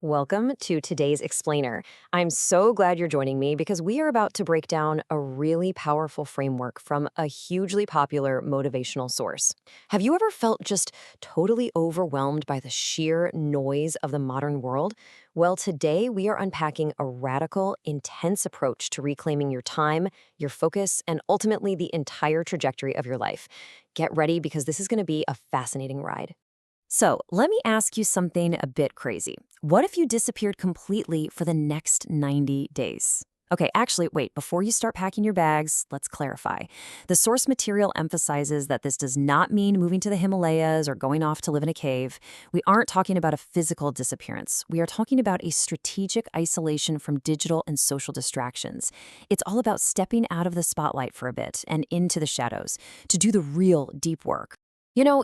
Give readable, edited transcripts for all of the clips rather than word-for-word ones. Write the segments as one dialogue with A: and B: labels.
A: Welcome to today's Explainer. I'm so glad you're joining me because we are about to break down a really powerful framework from a hugely popular motivational source. Have you ever felt just totally overwhelmed by the sheer noise of the modern world? Well, today we are unpacking a radical, intense approach to reclaiming your time, your focus, and ultimately the entire trajectory of your life. Get ready because this is going to be a fascinating ride. So, let me ask you something a bit crazy. What if you disappeared completely for the next 90 days? Okay, actually, wait, before you start packing your bags, let's clarify. The source material emphasizes that this does not mean moving to the Himalayas or going off to live in a cave. We aren't talking about a physical disappearance. We are talking about a strategic isolation from digital and social distractions. It's all about stepping out of the spotlight for a bit and into the shadows to do the real deep work.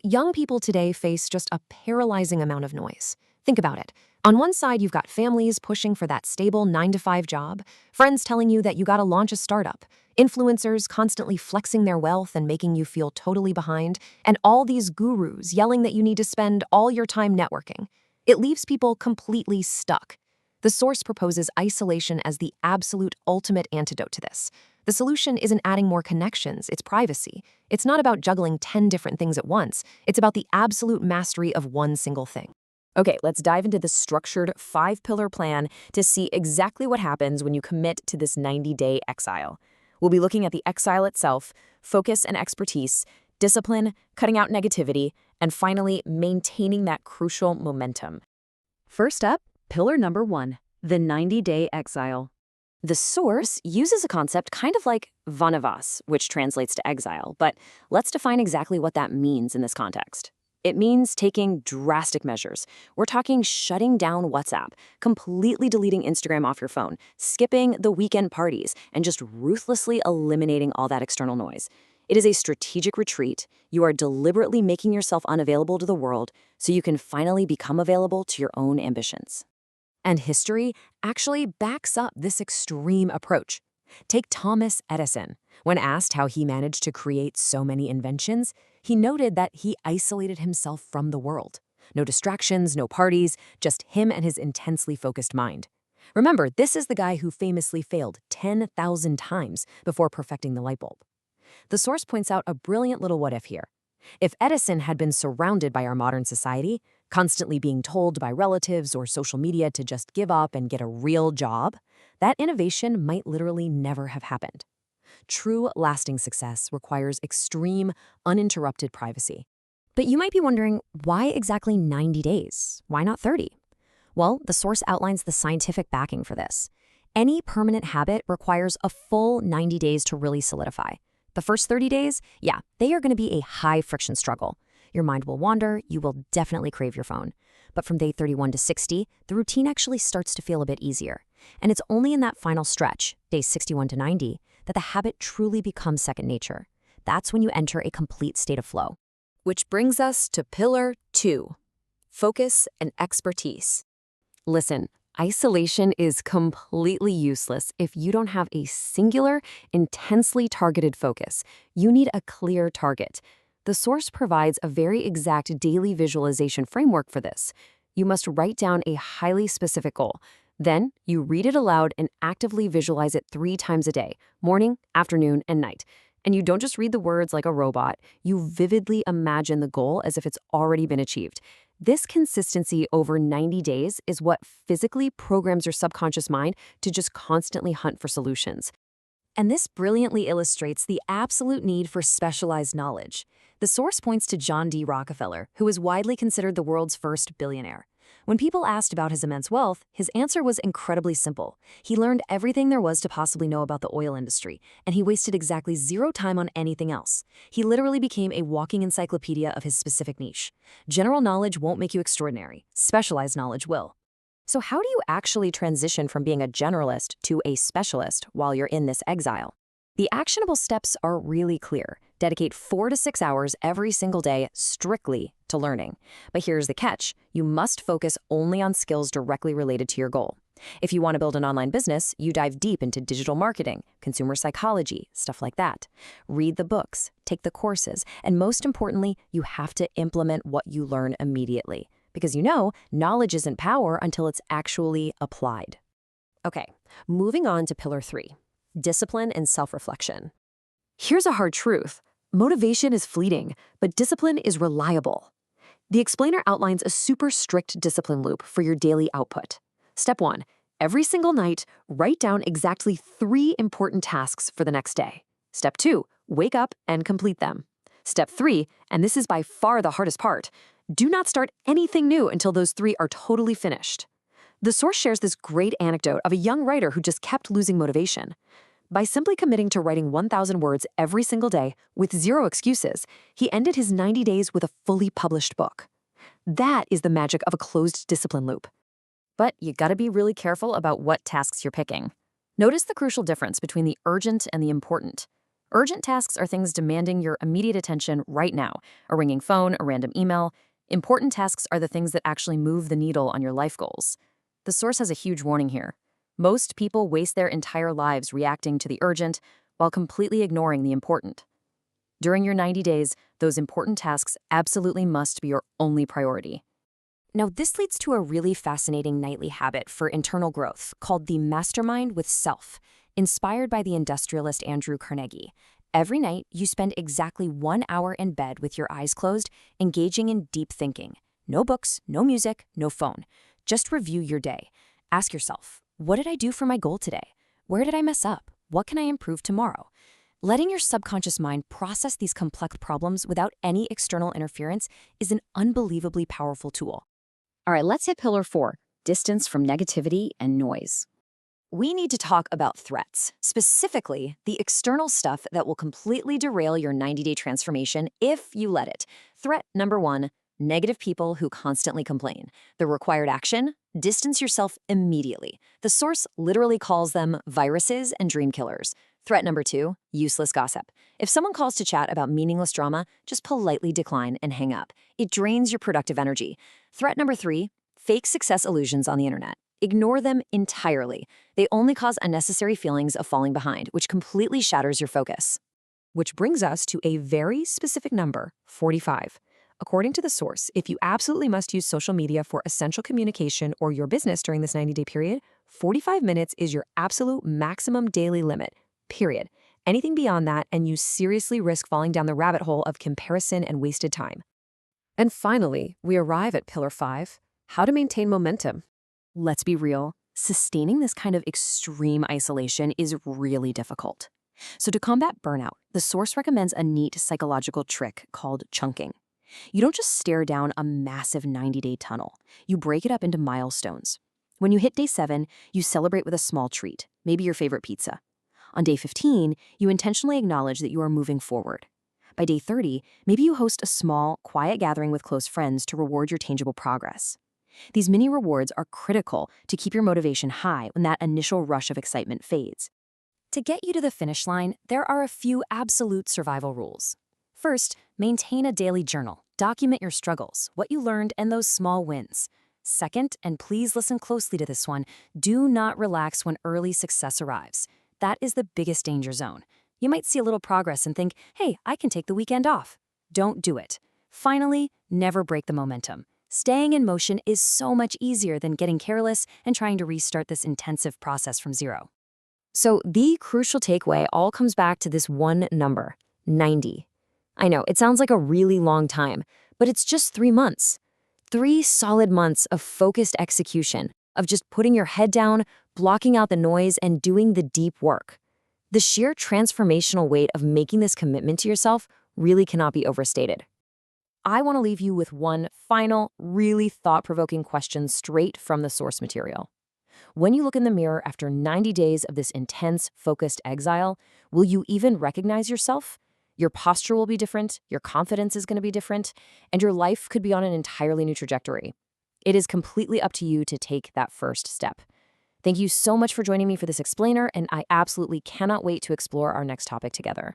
A: Young people today face just a paralyzing amount of noise. Think about it. On one side, you've got families pushing for that stable 9 to 5 job, friends telling you that you gotta launch a startup, influencers constantly flexing their wealth and making you feel totally behind, and all these gurus yelling that you need to spend all your time networking. It leaves people completely stuck. The source proposes isolation as the absolute ultimate antidote to this. The solution isn't adding more connections, it's privacy. It's not about juggling 10 different things at once. It's about the absolute mastery of one single thing. Okay, let's dive into the structured 5-pillar plan to see exactly what happens when you commit to this 90-day exile. We'll be looking at the exile itself, focus and expertise, discipline, cutting out negativity, and finally, maintaining that crucial momentum. First up, pillar number 1, the 90-day exile. The source uses a concept kind of like vanavas, which translates to exile, but let's define exactly what that means in this context. It means taking drastic measures. We're talking shutting down WhatsApp, completely deleting Instagram off your phone, skipping the weekend parties, and just ruthlessly eliminating all that external noise. It is a strategic retreat. You are deliberately making yourself unavailable to the world so you can finally become available to your own ambitions. And history actually backs up this extreme approach. Take Thomas Edison. When asked how he managed to create so many inventions, he noted that he isolated himself from the world. No distractions, no parties, just him and his intensely focused mind. Remember, this is the guy who famously failed 10,000 times before perfecting the light bulb. The source points out a brilliant little what-if here. If Edison had been surrounded by our modern society, constantly being told by relatives or social media to just give up and get a real job, that innovation might literally never have happened. True, lasting success requires extreme, uninterrupted privacy. But you might be wondering, why exactly 90 days? Why not 30? Well, the source outlines the scientific backing for this. Any permanent habit requires a full 90 days to really solidify. The first 30 days, yeah, they are going to be a high-friction struggle. Your mind will wander, you will definitely crave your phone. But from day 31 to 60, the routine actually starts to feel a bit easier. And it's only in that final stretch, days 61 to 90, that the habit truly becomes second nature. That's when you enter a complete state of flow. Which brings us to pillar 2, focus and expertise. Listen, isolation is completely useless if you don't have a singular, intensely targeted focus. You need a clear target. The source provides a very exact daily visualization framework for this. You must write down a highly specific goal. Then, you read it aloud and actively visualize it 3 times a day, morning, afternoon, and night. And you don't just read the words like a robot, you vividly imagine the goal as if it's already been achieved. This consistency over 90 days is what physically programs your subconscious mind to just constantly hunt for solutions. And this brilliantly illustrates the absolute need for specialized knowledge. The source points to John D. Rockefeller, who is widely considered the world's first billionaire. When people asked about his immense wealth, his answer was incredibly simple. He learned everything there was to possibly know about the oil industry, and he wasted exactly 0 time on anything else. He literally became a walking encyclopedia of his specific niche. General knowledge won't make you extraordinary. Specialized knowledge will. So how do you actually transition from being a generalist to a specialist while you're in this exile? The actionable steps are really clear. Dedicate 4 to 6 hours every single day strictly to learning. But here's the catch. You must focus only on skills directly related to your goal. If you want to build an online business, you dive deep into digital marketing, consumer psychology, stuff like that. Read the books, take the courses, and most importantly, you have to implement what you learn immediately. because knowledge isn't power until it's actually applied. Okay, moving on to pillar 3, discipline and self-reflection. Here's a hard truth. Motivation is fleeting, but discipline is reliable. The explainer outlines a super strict discipline loop for your daily output. Step 1, every single night, write down exactly 3 important tasks for the next day. Step 2, wake up and complete them. Step 3, and this is by far the hardest part, do not start anything new until those 3 are totally finished. The source shares this great anecdote of a young writer who just kept losing motivation. By simply committing to writing 1,000 words every single day with 0 excuses, he ended his 90 days with a fully published book. That is the magic of a closed discipline loop. But you gotta be really careful about what tasks you're picking. Notice the crucial difference between the urgent and the important. Urgent tasks are things demanding your immediate attention right now, a ringing phone, a random email. Important tasks are the things that actually move the needle on your life goals. The source has a huge warning here. Most people waste their entire lives reacting to the urgent while completely ignoring the important. During your 90 days, those important tasks absolutely must be your only priority. Now, this leads to a really fascinating nightly habit for internal growth called the mastermind with self, inspired by the industrialist Andrew Carnegie. Every night, you spend exactly 1 hour in bed with your eyes closed, engaging in deep thinking. No books, no music, no phone. Just review your day. Ask yourself, what did I do for my goal today? Where did I mess up? What can I improve tomorrow? Letting your subconscious mind process these complex problems without any external interference is an unbelievably powerful tool. All right, let's hit pillar 4, distance from negativity and noise. We need to talk about threats, specifically the external stuff that will completely derail your 90-day transformation if you let it. Threat number 1, negative people who constantly complain. The required action, distance yourself immediately. The source literally calls them viruses and dream killers. Threat number 2, useless gossip. If someone calls to chat about meaningless drama, just politely decline and hang up. It drains your productive energy. Threat number 3, fake success illusions on the internet. Ignore them entirely. They only cause unnecessary feelings of falling behind, which completely shatters your focus. Which brings us to a very specific number, 45. According to the source, if you absolutely must use social media for essential communication or your business during this 90-day period, 45 minutes is your absolute maximum daily limit, period. Anything beyond that, and you seriously risk falling down the rabbit hole of comparison and wasted time. And finally, we arrive at pillar 5, how to maintain momentum. Let's be real, sustaining this kind of extreme isolation is really difficult. So to combat burnout, the source recommends a neat psychological trick called chunking. You don't just stare down a massive 90-day tunnel. You break it up into milestones. When you hit day 7, you celebrate with a small treat, maybe your favorite pizza. On day 15, you intentionally acknowledge that you are moving forward. By day 30, maybe you host a small, quiet gathering with close friends to reward your tangible progress. These mini rewards are critical to keep your motivation high when that initial rush of excitement fades. To get you to the finish line, there are a few absolute survival rules. First, maintain a daily journal. Document your struggles, what you learned, and those small wins. Second, and please listen closely to this one, do not relax when early success arrives. That is the biggest danger zone. You might see a little progress and think, hey, I can take the weekend off. Don't do it. Finally, never break the momentum. Staying in motion is so much easier than getting careless and trying to restart this intensive process from zero. So the crucial takeaway all comes back to this one number, 90. I know, it sounds like a really long time, but it's just 3 months. 3 solid months of focused execution, of just putting your head down, blocking out the noise, and doing the deep work. The sheer transformational weight of making this commitment to yourself really cannot be overstated. I want to leave you with one final, really thought-provoking question straight from the source material. When you look in the mirror after 90 days of this intense, focused exile, will you even recognize yourself? Your posture will be different, your confidence is going to be different, and your life could be on an entirely new trajectory. It is completely up to you to take that first step. Thank you so much for joining me for this explainer, and I absolutely cannot wait to explore our next topic together.